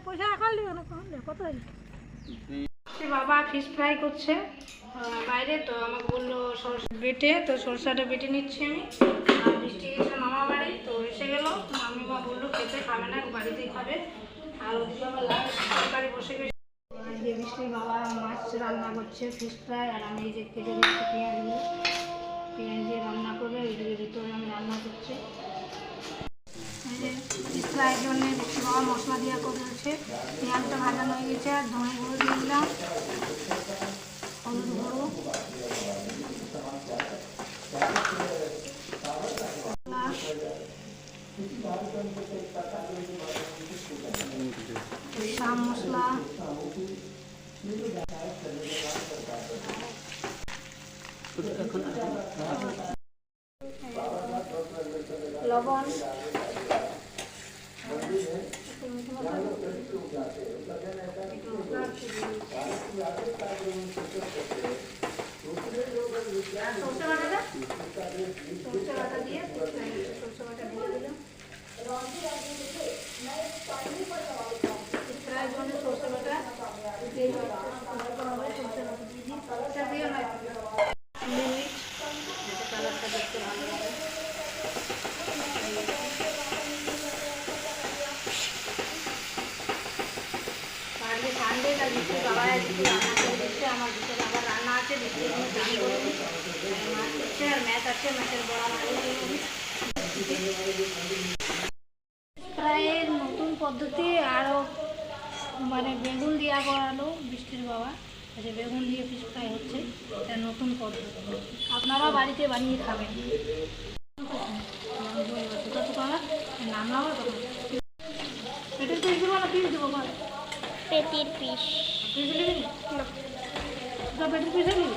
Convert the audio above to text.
পয়সা রাখাল দিও না কত বাবা ফিশ ফ্রাই করছে বাইরে, তো আমাকে বললো সরষা বেটে, তো সরষাটা বেটে নিচ্ছি আমি। আর বৃষ্টি গেছে মামা বাড়ি, তো এসে গেল। মামি মা বললো খেতে খাবে না, বাড়িতেই খাবে। আর ওদিকে আমার লাস্ট তরকারি বসে গেছে। যে বৃষ্টির বাবা মাছ রান্না করছে ফিশ ফ্রাই, আর আমি এই যে কেটে দিচ্ছি পেঁয়াজগুলো, পেঁয়াজ দিয়ে রান্না করবে। ওইদিকে ভিতরে আমি রান্না করছি। এই যে ফিশ ফ্রাইয়ের জন্য বৃষ্টির বাবা মশলা দেওয়া করেছে। পেঁয়াজটা ভাজানো হয়ে গেছে, আর ধনে গুঁড়ো দিয়ে দিলাম, হলুদ গুঁড়ো, শাম মশলা, লবণ, সরষে বাটা দিয়ে সরষে বাটা দিয়ে দিলাম। ফ্রাই জন্য সরষে বাটা দিয়ে কালারটা দেখতে ভালো লাগে। আজকে সানডে, তার বৃষ্টির বাবা একটু রান্না করে দিচ্ছে। আমার ভিতরে আবার রান্না আছে, বৃষ্টির কোনো চান করে মাছ করছে, আর ম্যাচ আছে, ম্যাচের বড়া মাছ। ফ্রাইয়ের নতুন পদ্ধতি আরও মানে বেগুন দিয়া করালো বৃষ্টির বাবা, যে বেগুন দিয়ে ফিশ ফ্রাই হচ্ছে, এটা নতুন পদ্ধতি। আপনারা বাড়িতে বানিয়ে খাবেন। নামলাম পেটের পিস দেবো না পিস দেবো? পেটির পিস। পিস নিবি না? পেটের পিস নিবি?